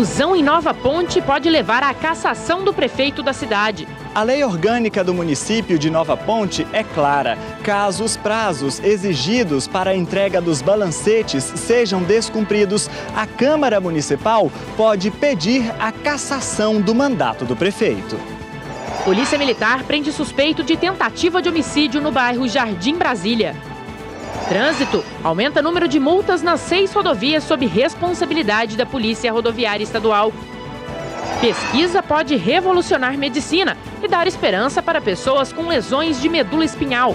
Confusão em Nova Ponte pode levar à cassação do prefeito da cidade. A lei orgânica do município de Nova Ponte é clara. Caso os prazos exigidos para a entrega dos balancetes sejam descumpridos, a Câmara Municipal pode pedir a cassação do mandato do prefeito. Polícia Militar prende suspeito de tentativa de homicídio no bairro Jardim Brasília. Trânsito aumenta o número de multas nas 6 rodovias sob responsabilidade da Polícia Rodoviária Estadual. Pesquisa pode revolucionar medicina e dar esperança para pessoas com lesões de medula espinhal.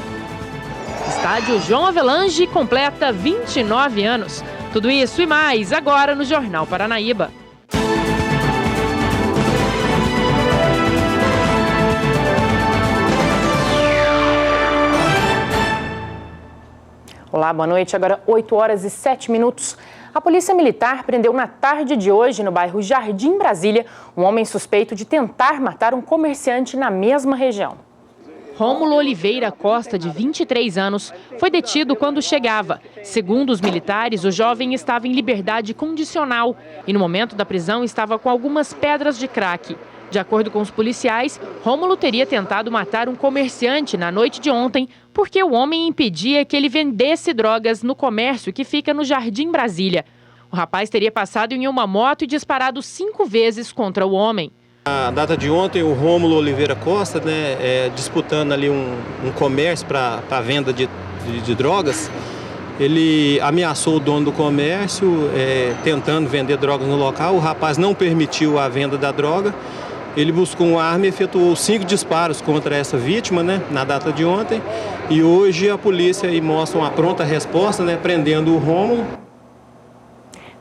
Estádio João Avelange completa 29 anos. Tudo isso e mais agora no Jornal Paranaíba. Olá, boa noite. Agora 8 horas e 7 minutos. A Polícia Militar prendeu na tarde de hoje, no bairro Jardim Brasília, um homem suspeito de tentar matar um comerciante na mesma região. Rômulo Oliveira Costa, de 23 anos, foi detido quando chegava. Segundo os militares, o jovem estava em liberdade condicional e no momento da prisão estava com algumas pedras de crack. De acordo com os policiais, Rômulo teria tentado matar um comerciante na noite de ontem porque o homem impedia que ele vendesse drogas no comércio que fica no Jardim Brasília. O rapaz teria passado em uma moto e disparado 5 vezes contra o homem. Na data de ontem, o Rômulo Oliveira Costa, disputando ali um comércio para a venda de drogas, ele ameaçou o dono do comércio, tentando vender drogas no local. O rapaz não permitiu a venda da droga. Ele buscou uma arma e efetuou 5 disparos contra essa vítima, na data de ontem. E hoje a polícia mostra uma pronta resposta, prendendo o Rômulo.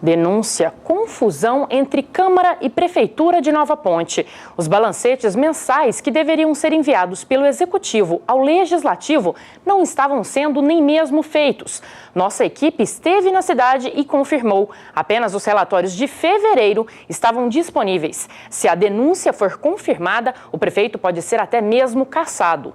Denúncia: confusão entre Câmara e Prefeitura de Nova Ponte. Os balancetes mensais que deveriam ser enviados pelo Executivo ao Legislativo não estavam sendo nem mesmo feitos. Nossa equipe esteve na cidade e confirmou. Apenas os relatórios de fevereiro estavam disponíveis. Se a denúncia for confirmada, o prefeito pode ser até mesmo cassado.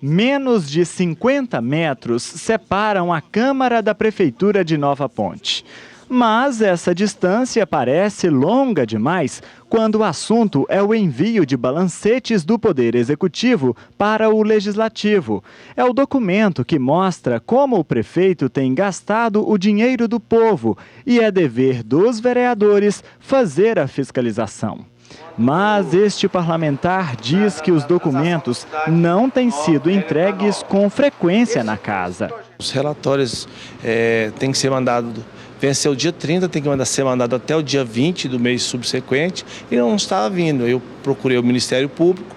Menos de 50 metros separam a Câmara da Prefeitura de Nova Ponte. Mas essa distância parece longa demais quando o assunto é o envio de balancetes do Poder Executivo para o Legislativo. É o documento que mostra como o prefeito tem gastado o dinheiro do povo e é dever dos vereadores fazer a fiscalização. Mas este parlamentar diz que os documentos não têm sido entregues com frequência na casa. Os relatórios têm que ser mandados, venceu o dia 30, tem que ser mandado até o dia 20 do mês subsequente e não estava vindo. Eu procurei o Ministério Público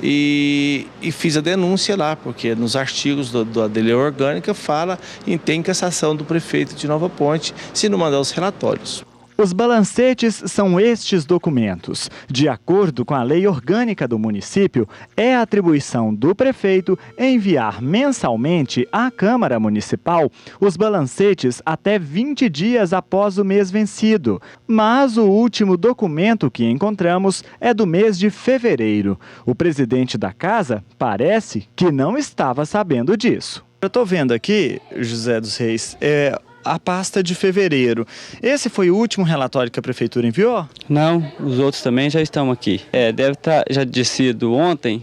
e fiz a denúncia lá, porque nos artigos da lei orgânica fala em tem cassação do prefeito de Nova Ponte se não mandar os relatórios. Os balancetes são estes documentos. De acordo com a lei orgânica do município, é atribuição do prefeito enviar mensalmente à Câmara Municipal os balancetes até 20 dias após o mês vencido. Mas o último documento que encontramos é do mês de fevereiro. O presidente da casa parece que não estava sabendo disso. Eu estou vendo aqui, José dos Reis, a pasta de fevereiro. Esse foi o último relatório que a prefeitura enviou? Não, os outros também já estão aqui. Deve estar já sido ontem,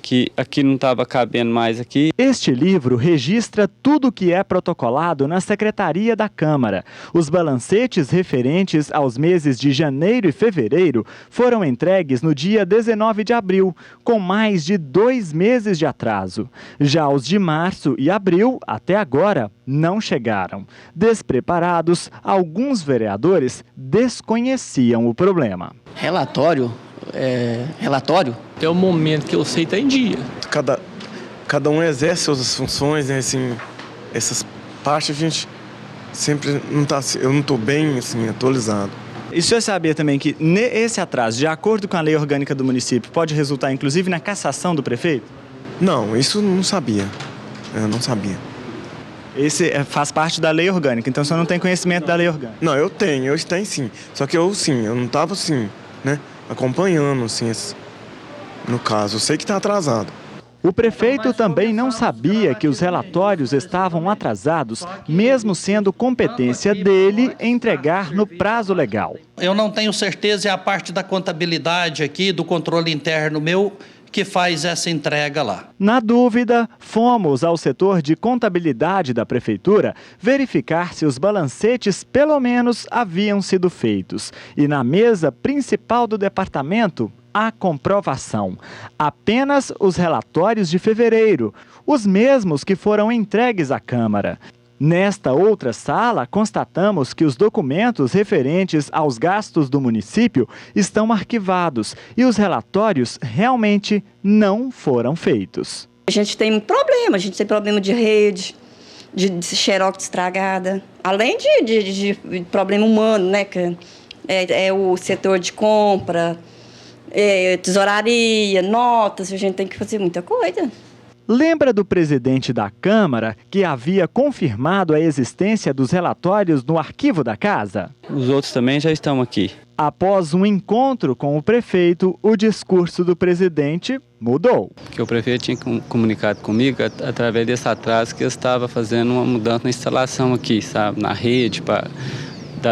que aqui não estava cabendo mais aqui. Este livro registra tudo o que é protocolado na Secretaria da Câmara. Os balancetes referentes aos meses de janeiro e fevereiro foram entregues no dia 19 de abril, com mais de 2 meses de atraso. Já os de março e abril, até agora, não chegaram. Despreparados, alguns vereadores desconheciam o problema. Relatório? Até o momento que eu sei está em dia. Cada um exerce suas funções, assim, essas partes a gente sempre não está, eu não estou bem assim, atualizado. E o senhor sabia também que esse atraso, de acordo com a lei orgânica do município, pode resultar inclusive na cassação do prefeito? Não, isso não sabia. Eu não sabia. Esse faz parte da lei orgânica, então o senhor não tem conhecimento da lei orgânica? Não, eu tenho sim. Só que eu não estava assim, acompanhando, assim, no caso. Eu sei que está atrasado. O prefeito também não sabia que os relatórios estavam atrasados, mesmo sendo competência dele entregar no prazo legal. Eu não tenho certeza, é a parte da contabilidade aqui, do controle interno meu, que faz essa entrega lá. Na dúvida, fomos ao setor de contabilidade da prefeitura verificar se os balancetes pelo menos haviam sido feitos. E na mesa principal do departamento, a comprovação. Apenas os relatórios de fevereiro, os mesmos que foram entregues à Câmara. Nesta outra sala, constatamos que os documentos referentes aos gastos do município estão arquivados e os relatórios realmente não foram feitos. A gente tem problema de rede, de xerox estragada, além de problema humano, né? Que é o setor de compra, tesouraria, notas, a gente tem que fazer muita coisa. Lembra do presidente da Câmara que havia confirmado a existência dos relatórios no arquivo da casa? Os outros também já estão aqui. Após um encontro com o prefeito, o discurso do presidente mudou. Que o prefeito tinha comunicado comigo através desse atraso que eu estava fazendo uma mudança na instalação aqui, sabe, na rede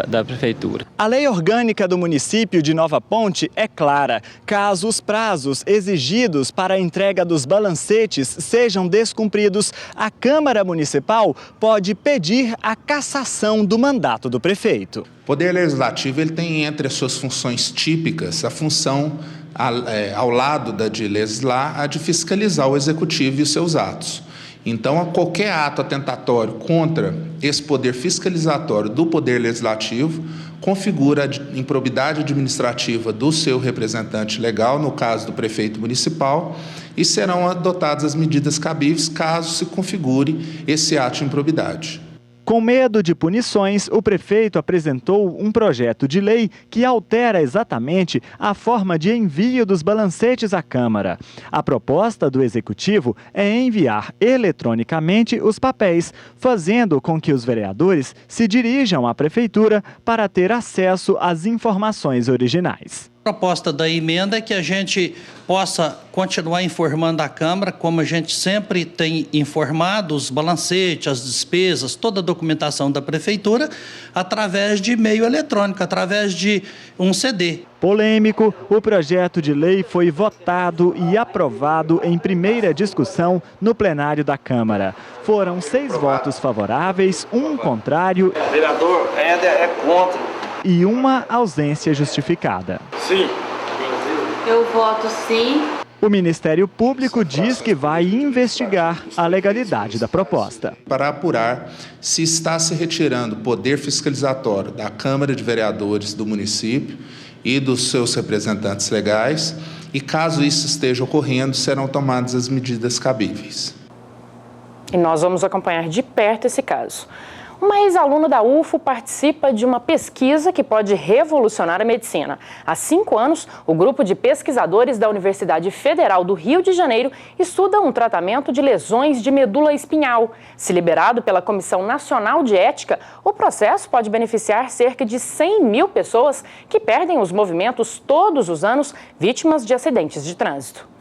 da prefeitura. A lei orgânica do município de Nova Ponte é clara. Caso os prazos exigidos para a entrega dos balancetes sejam descumpridos, a Câmara Municipal pode pedir a cassação do mandato do prefeito. O Poder Legislativo ele tem entre as suas funções típicas a função, ao lado da de legislar, a de fiscalizar o Executivo e os seus atos. Então, qualquer ato atentatório contra esse poder fiscalizatório do Poder Legislativo configura a improbidade administrativa do seu representante legal, no caso do prefeito municipal, e serão adotadas as medidas cabíveis caso se configure esse ato de improbidade. Com medo de punições, o prefeito apresentou um projeto de lei que altera exatamente a forma de envio dos balancetes à Câmara. A proposta do Executivo é enviar eletronicamente os papéis, fazendo com que os vereadores se dirijam à Prefeitura para ter acesso às informações originais. A proposta da emenda é que a gente possa continuar informando a Câmara, como a gente sempre tem informado, os balancetes, as despesas, toda a documentação da Prefeitura, através de meio eletrônico, através de um CD. Polêmico, o projeto de lei foi votado e aprovado em primeira discussão no plenário da Câmara. Foram 6 votos favoráveis, 1 contrário. O vereador é contra. E uma ausência justificada. Sim. Eu voto sim. O Ministério Público diz que vai investigar a legalidade da proposta. Para apurar se está se retirando poder fiscalizatório da Câmara de Vereadores do município e dos seus representantes legais, e caso isso esteja ocorrendo, serão tomadas as medidas cabíveis. E nós vamos acompanhar de perto esse caso. Uma ex-aluna da UFO participa de uma pesquisa que pode revolucionar a medicina. Há 5 anos, o grupo de pesquisadores da Universidade Federal do Rio de Janeiro estuda um tratamento de lesões de medula espinhal. Se liberado pela Comissão Nacional de Ética, o processo pode beneficiar cerca de 100 mil pessoas que perdem os movimentos todos os anos, vítimas de acidentes de trânsito.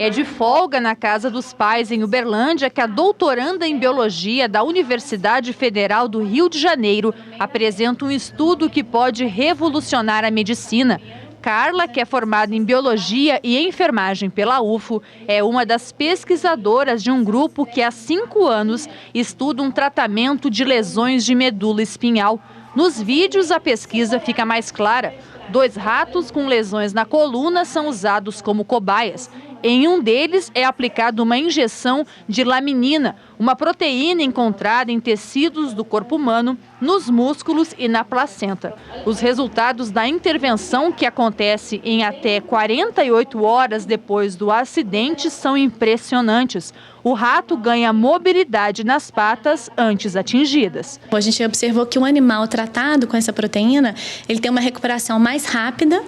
É de folga na casa dos pais, em Uberlândia, que a doutoranda em Biologia da Universidade Federal do Rio de Janeiro apresenta um estudo que pode revolucionar a medicina. Carla, que é formada em Biologia e Enfermagem pela UFO, é uma das pesquisadoras de um grupo que há 5 anos estuda um tratamento de lesões de medula espinhal. Nos vídeos, a pesquisa fica mais clara. 2 ratos com lesões na coluna são usados como cobaias. Em um deles é aplicada uma injeção de laminina, uma proteína encontrada em tecidos do corpo humano, nos músculos e na placenta. Os resultados da intervenção, que acontece em até 48 horas depois do acidente, são impressionantes. O rato ganha mobilidade nas patas antes atingidas. A gente observou que um animal tratado com essa proteína, ele tem uma recuperação mais rápida.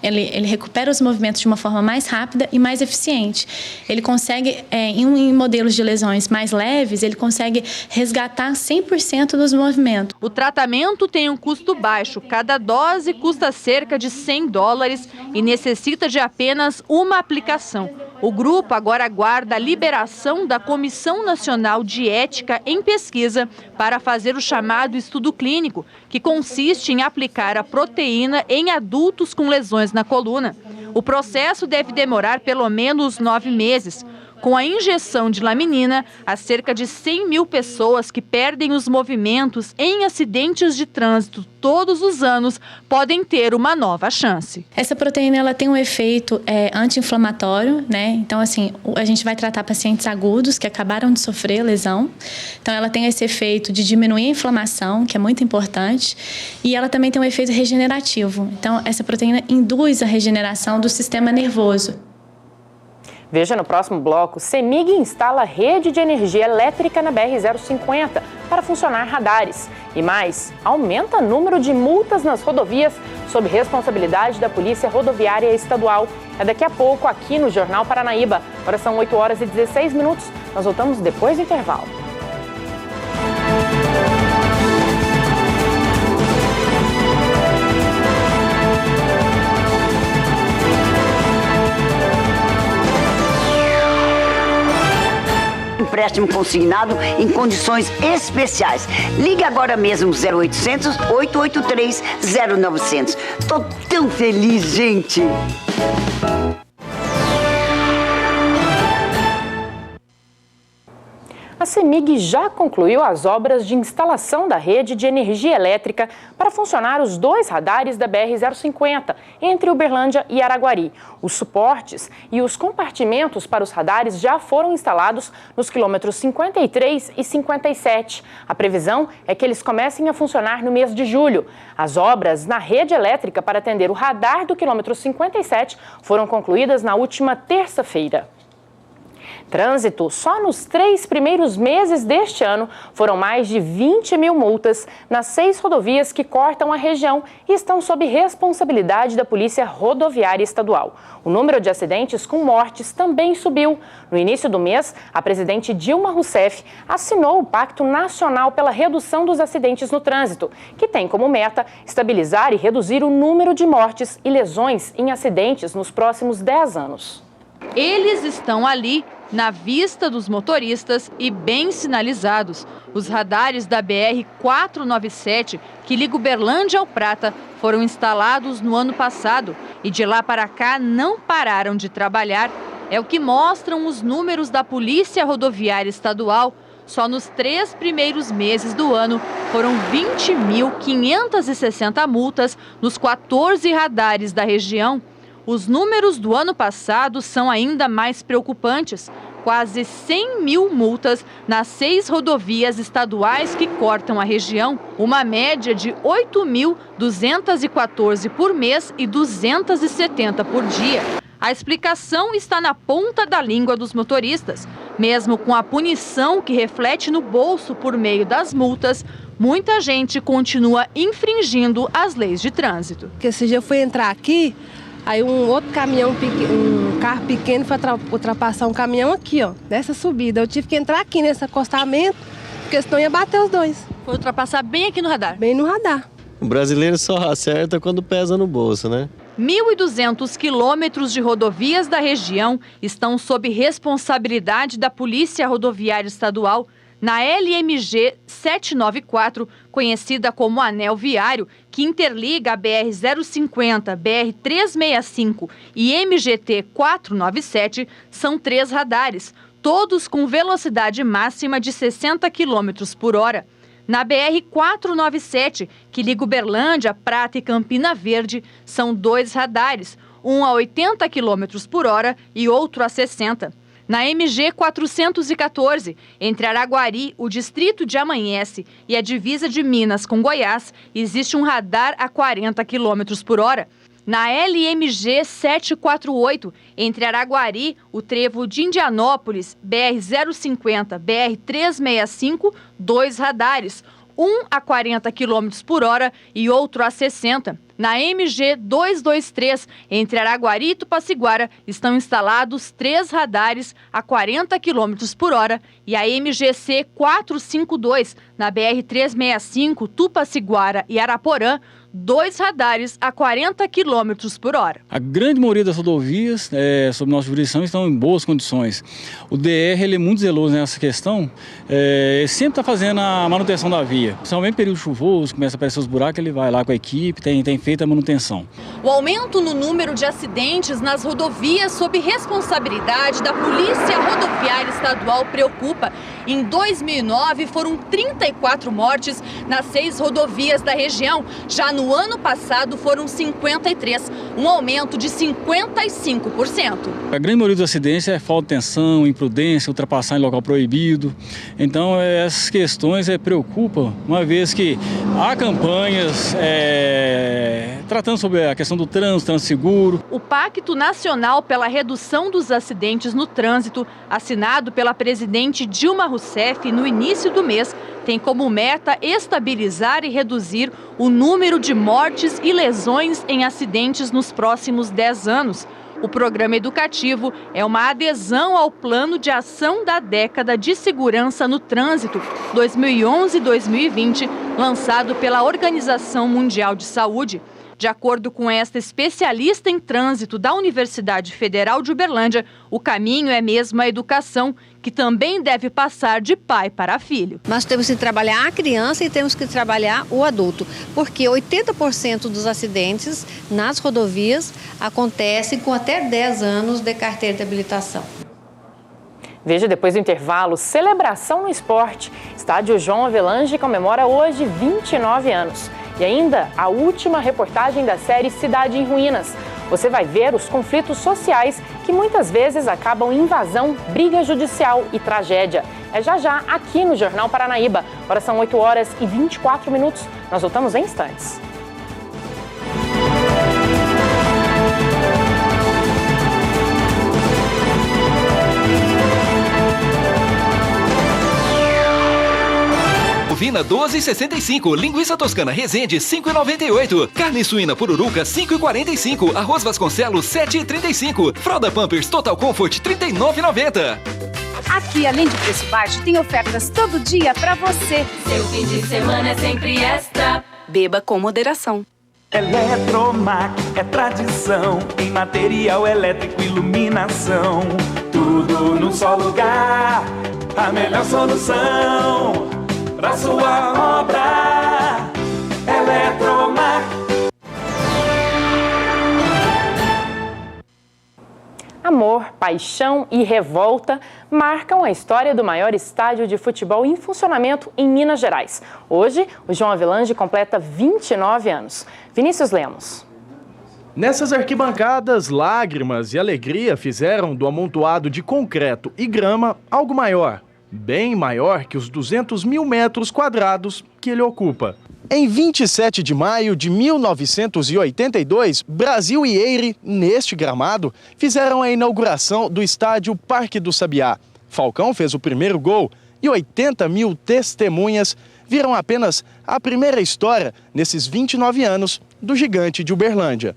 Ele recupera os movimentos de uma forma mais rápida e mais eficiente. Ele consegue, em modelos de lesões mais leves, ele consegue resgatar 100% dos movimentos. O tratamento tem um custo baixo. Cada dose custa cerca de $100 e necessita de apenas uma aplicação. O grupo agora aguarda a liberação da Comissão Nacional de Ética em Pesquisa para fazer o chamado estudo clínico, que consiste em aplicar a proteína em adultos com lesões na coluna. O processo deve demorar pelo menos 9 meses. Com a injeção de laminina, há cerca de 100 mil pessoas que perdem os movimentos em acidentes de trânsito todos os anos podem ter uma nova chance. Essa proteína ela tem um efeito anti-inflamatório, né? Então, assim, a gente vai tratar pacientes agudos que acabaram de sofrer lesão. Então, ela tem esse efeito de diminuir a inflamação, que é muito importante, e ela também tem um efeito regenerativo. Então, essa proteína induz a regeneração do sistema nervoso. Veja no próximo bloco, CEMIG instala rede de energia elétrica na BR-050 para funcionar radares. E mais, aumenta o número de multas nas rodovias sob responsabilidade da Polícia Rodoviária Estadual. É daqui a pouco aqui no Jornal Paranaíba. Agora são 8h16. Nós voltamos depois do intervalo. Empréstimo consignado em condições especiais. Ligue agora mesmo 0800 883 0900. Tô tão feliz, gente! A CEMIG já concluiu as obras de instalação da rede de energia elétrica para funcionar os 2 radares da BR-050, entre Uberlândia e Araguari. Os suportes e os compartimentos para os radares já foram instalados nos quilômetros 53 e 57. A previsão é que eles comecem a funcionar no mês de julho. As obras na rede elétrica para atender o radar do quilômetro 57 foram concluídas na última terça-feira. Trânsito, só nos 3 primeiros meses deste ano foram mais de 20 mil multas nas 6 rodovias que cortam a região e estão sob responsabilidade da Polícia Rodoviária Estadual. O número de acidentes com mortes também subiu. No início do mês, a presidente Dilma Rousseff assinou o Pacto Nacional pela Redução dos Acidentes no Trânsito, que tem como meta estabilizar e reduzir o número de mortes e lesões em acidentes nos próximos 10 anos. Eles estão ali, na vista dos motoristas e bem sinalizados. Os radares da BR-497, que liga Uberlândia ao Prata, foram instalados no ano passado e de lá para cá não pararam de trabalhar. É o que mostram os números da Polícia Rodoviária Estadual. Só nos 3 primeiros meses do ano foram 20.560 multas nos 14 radares da região. Os números do ano passado são ainda mais preocupantes. Quase 100 mil multas nas 6 rodovias estaduais que cortam a região. Uma média de 8.214 por mês e 270 por dia. A explicação está na ponta da língua dos motoristas. Mesmo com a punição que reflete no bolso por meio das multas, muita gente continua infringindo as leis de trânsito. Porque esse dia eu fui entrar aqui, aí um outro caminhão, um carro pequeno foi ultrapassar um caminhão aqui, ó, nessa subida. Eu tive que entrar aqui nesse acostamento, porque senão ia bater os dois. Foi ultrapassar bem aqui no radar? Bem no radar. O brasileiro só acerta quando pesa no bolso, né? 1.200 quilômetros de rodovias da região estão sob responsabilidade da Polícia Rodoviária Estadual. Na LMG 794, conhecida como Anel Viário, que interliga a BR-050, BR-365 e MGT 497, são 3 radares, todos com velocidade máxima de 60 km por hora. Na BR-497, que liga Uberlândia, Prata e Campina Verde, são 2 radares, um a 80 km por hora e outro a 60. Na MG 414, entre Araguari, o distrito de Amanhece e a divisa de Minas com Goiás, existe um radar a 40 km por hora. Na LMG 748, entre Araguari, o trevo de Indianópolis, BR-050, BR-365, 2 radares, um a 40 km por hora e outro a 60. Na MG 223, entre Araguari e Tupaciguara, estão instalados 3 radares a 40 km por hora e a MGC 452, na BR-365, Tupaciguara e Araporã, 2 radares a 40 km por hora. A grande maioria das rodovias sob nossa jurisdição estão em boas condições. O DR ele é muito zeloso nessa questão, ele sempre está fazendo a manutenção da via. Principalmente no período chuvoso, começa a aparecer os buracos, ele vai lá com a equipe, tem feito a manutenção. O aumento no número de acidentes nas rodovias sob responsabilidade da Polícia Rodoviária Estadual preocupa. Em 2009 foram 34 mortes nas 6 rodovias da região. Já no ano passado foram 53, um aumento de 55%. A grande maioria dos acidentes é falta de atenção, imprudência, ultrapassar em local proibido. Então essas questões preocupam, uma vez que há campanhas tratando sobre a questão do trânsito seguro. O Pacto Nacional pela Redução dos Acidentes no Trânsito, assinado pela presidente Dilma Rousseff no início do mês, tem como meta estabilizar e reduzir o número de mortes e lesões em acidentes nos próximos 10 anos. O programa educativo é uma adesão ao Plano de Ação da Década de Segurança no Trânsito 2011-2020, lançado pela Organização Mundial de Saúde. De acordo com esta especialista em trânsito da Universidade Federal de Uberlândia, o caminho é mesmo a educação, que também deve passar de pai para filho. Nós temos que trabalhar a criança e temos que trabalhar o adulto, porque 80% dos acidentes nas rodovias acontecem com até 10 anos de carteira de habilitação. Veja depois do intervalo, celebração no esporte. Estádio João Avelange comemora hoje 29 anos. E ainda a última reportagem da série Cidade em Ruínas. Você vai ver os conflitos sociais que muitas vezes acabam em invasão, briga judicial e tragédia. É já aqui no Jornal Paranaíba. Agora são 8h24. Nós voltamos em instantes. Bovina 12,65, linguiça toscana Resende 5,98, carne suína pururuca 5,45, arroz Vasconcelos 7,35, fralda Pampers Total Comfort 39,90. Aqui, além de preço baixo, tem ofertas todo dia pra você. Seu fim de semana é sempre extra. Beba com moderação. Eletromac é tradição em material elétrico e iluminação. Tudo num só lugar, a melhor solução pra sua obra. Eletromac. Amor, paixão e revolta marcam a história do maior estádio de futebol em funcionamento em Minas Gerais. Hoje, o João Avelange completa 29 anos. Vinícius Lemos. Nessas arquibancadas, lágrimas e alegria fizeram do amontoado de concreto e grama algo maior. Bem maior que os 200 mil metros quadrados que ele ocupa. Em 27 de maio de 1982, Brasil e Eire, neste gramado, fizeram a inauguração do estádio Parque do Sabiá. Falcão fez o primeiro gol e 80 mil testemunhas viram apenas a primeira história nesses 29 anos do gigante de Uberlândia.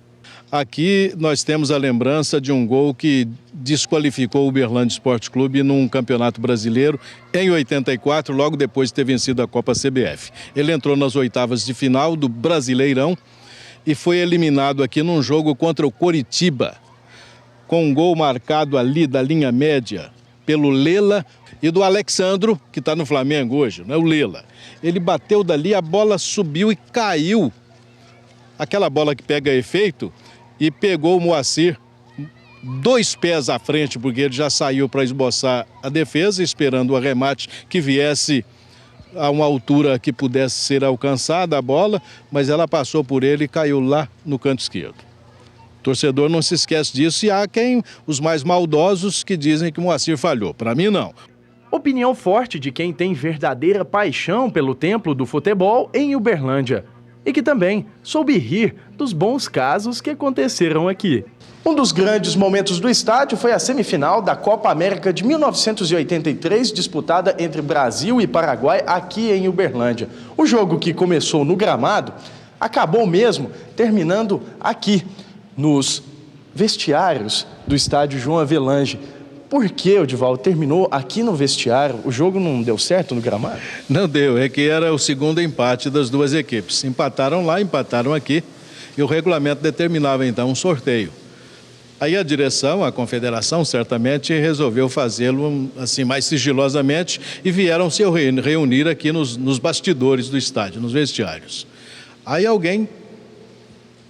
Aqui nós temos a lembrança de um gol que desqualificou o Uberlândia Esporte Clube num campeonato brasileiro em 84, logo depois de ter vencido a Copa CBF. Ele entrou nas oitavas de final do Brasileirão e foi eliminado aqui num jogo contra o Coritiba, com um gol marcado ali da linha média pelo Lela e do Alexandro, que está no Flamengo hoje, não é o Lela. Ele bateu dali, a bola subiu e caiu. Aquela bola que pega efeito, e pegou o Moacir 2 pés à frente, porque ele já saiu para esboçar a defesa, esperando o arremate que viesse a uma altura que pudesse ser alcançada a bola, mas ela passou por ele e caiu lá no canto esquerdo. O torcedor não se esquece disso e há os mais maldosos que dizem que o Moacir falhou. Para mim, não. Opinião forte de quem tem verdadeira paixão pelo templo do futebol em Uberlândia. E que também soube rir dos bons casos que aconteceram aqui. Um dos grandes momentos do estádio foi a semifinal da Copa América de 1983, disputada entre Brasil e Paraguai aqui em Uberlândia. O jogo, que começou no gramado, acabou mesmo terminando aqui, nos vestiários do estádio João Avelange. Por que, Odivaldo, terminou aqui no vestiário? O jogo não deu certo no gramado? Não deu, é que era o segundo empate das duas equipes. Empataram lá, empataram aqui, e o regulamento determinava então um sorteio. Aí a direção, a confederação, certamente resolveu fazê-lo assim mais sigilosamente e vieram se reunir aqui nos bastidores do estádio, nos vestiários. Aí alguém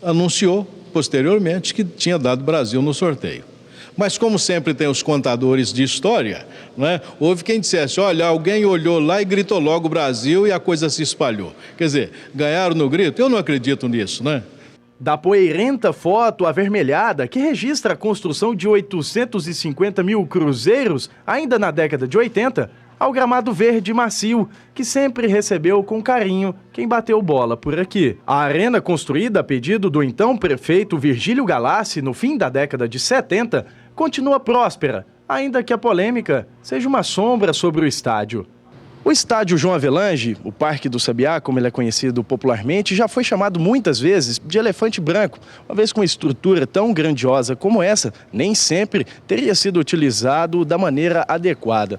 anunciou posteriormente que tinha dado Brasil no sorteio. Mas como sempre tem os contadores de história, né, houve quem dissesse, olha, alguém olhou lá e gritou logo Brasil e a coisa se espalhou. Quer dizer, ganharam no grito? Eu não acredito nisso, né? Da poeirenta foto avermelhada que registra a construção de 850 mil cruzeiros ainda na década de 80, ao gramado verde macio, que sempre recebeu com carinho quem bateu bola por aqui. A arena, construída a pedido do então prefeito Virgílio Galassi no fim da década de 70, continua próspera, ainda que a polêmica seja uma sombra sobre o estádio. O estádio João Avelange, o Parque do Sabiá, como ele é conhecido popularmente, já foi chamado muitas vezes de elefante branco, uma vez com uma estrutura tão grandiosa como essa, nem sempre teria sido utilizado da maneira adequada.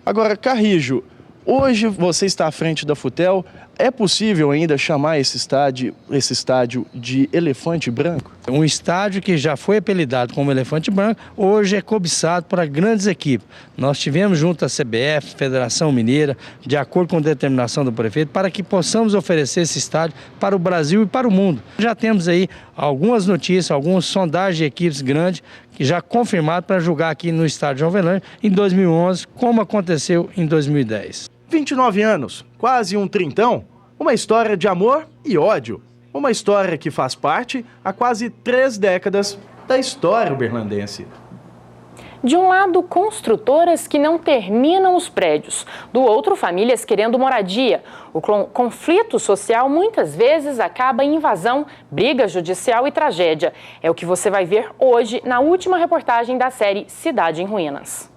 Agora, Carrijo, hoje você está à frente da Futel, é possível ainda chamar esse estádio de elefante branco? Um estádio que já foi apelidado como elefante branco, hoje é cobiçado para grandes equipes. Nós tivemos junto à CBF, Federação Mineira, de acordo com a determinação do prefeito, para que possamos oferecer esse estádio para o Brasil e para o mundo. Já temos aí algumas notícias, algumas sondagens de equipes grandes que já confirmaram para jogar aqui no estádio João Avelange em 2011, como aconteceu em 2010. 29 anos, quase um trintão, uma história de amor e ódio. Uma história que faz parte há quase 3 décadas da história uberlandense. De um lado, construtoras que não terminam os prédios. Do outro, famílias querendo moradia. O conflito social muitas vezes acaba em invasão, briga judicial e tragédia. É o que você vai ver hoje na última reportagem da série Cidade em Ruínas.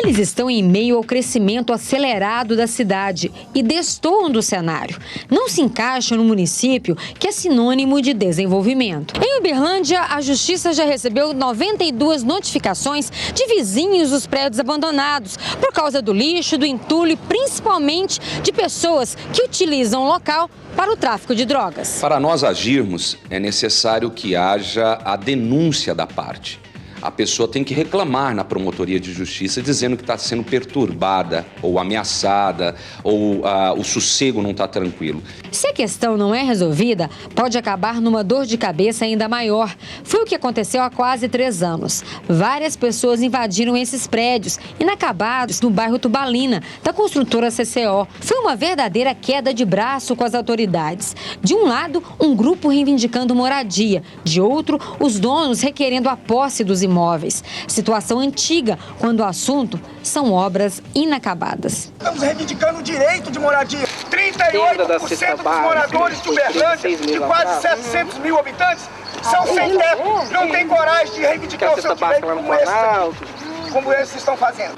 Eles estão em meio ao crescimento acelerado da cidade e destoam do cenário. Não se encaixam no município, que é sinônimo de desenvolvimento. Em Uberlândia, a Justiça já recebeu 92 notificações de vizinhos dos prédios abandonados por causa do lixo, do entulho e principalmente de pessoas que utilizam o local para o tráfico de drogas. Para nós agirmos, é necessário que haja a denúncia da parte. A pessoa tem que reclamar na promotoria de justiça dizendo que está sendo perturbada ou ameaçada ou o sossego não está tranquilo. Se a questão não é resolvida, pode acabar numa dor de cabeça ainda maior. Foi o que aconteceu há quase 3 anos. Várias pessoas invadiram esses prédios inacabados no bairro Tubalina, da construtora CCO. Foi uma verdadeira queda de braço com as autoridades. De um lado, um grupo reivindicando moradia. De outro, os donos requerendo a posse dos imóveis. Situação antiga, quando o assunto são obras inacabadas. Estamos reivindicando o direito de moradia. 38% dos moradores de Uberlândia, de quase 700 mil habitantes, são sem teto. Não tem coragem de reivindicar o seu direito como esses estão fazendo.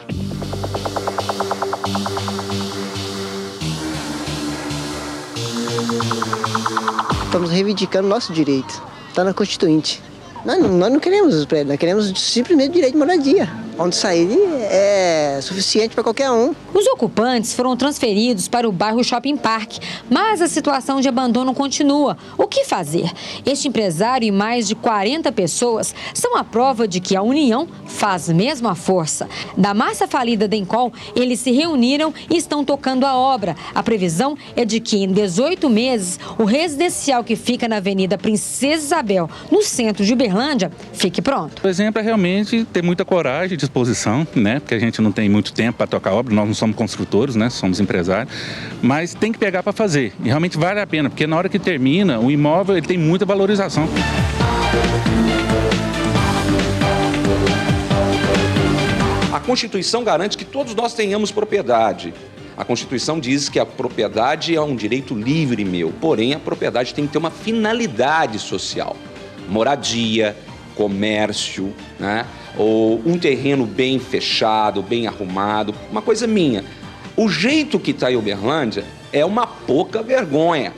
Estamos reivindicando nosso direito. Está na Constituinte. Nós não queremos os prédios, nós queremos simplesmente direito de moradia. Onde sair é suficiente para qualquer um. Os ocupantes foram transferidos para o bairro Shopping Park, mas a situação de abandono continua. O que fazer? Este empresário e mais de 40 pessoas são a prova de que a união faz mesmo a força. Da massa falida da Encol, eles se reuniram e estão tocando a obra. A previsão é de que em 18 meses, o residencial que fica na Avenida Princesa Isabel, no centro de Uberlândia, fique pronto. O exemplo é realmente ter muita coragem, disposição, né? Porque a gente não tem muito tempo para tocar obra, nós não somos construtores, né? Somos empresários, mas tem que pegar para fazer. E realmente vale a pena, porque na hora que termina, o imóvel ele tem muita valorização. A Constituição garante que todos nós tenhamos propriedade. A Constituição diz que a propriedade é um direito livre meu, porém a propriedade tem que ter uma finalidade social. moradia, comércio, né? Ou um terreno bem fechado, bem arrumado, uma coisa minha. O jeito que está em Uberlândia é uma pouca vergonha.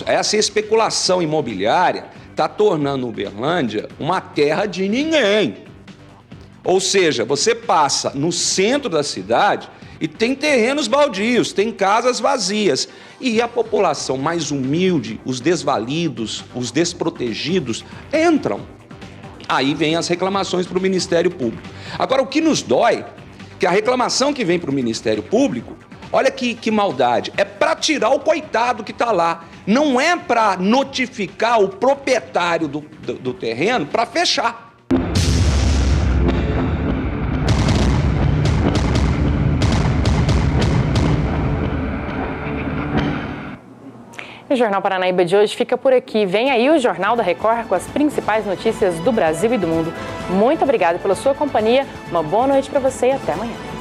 Essa especulação imobiliária está tornando Uberlândia uma terra de ninguém. Ou seja, você passa no centro da cidade e tem terrenos baldios, tem casas vazias. E a população mais humilde, os desvalidos, os desprotegidos, entram. Aí vem as reclamações para o Ministério Público. Agora, o que nos dói, que a reclamação que vem para o Ministério Público, olha que maldade, é para tirar o coitado que está lá. Não é para notificar o proprietário do terreno para fechar. O Jornal Paranaíba de hoje fica por aqui. Vem aí o Jornal da Record com as principais notícias do Brasil e do mundo. Muito obrigada pela sua companhia, uma boa noite para você e até amanhã.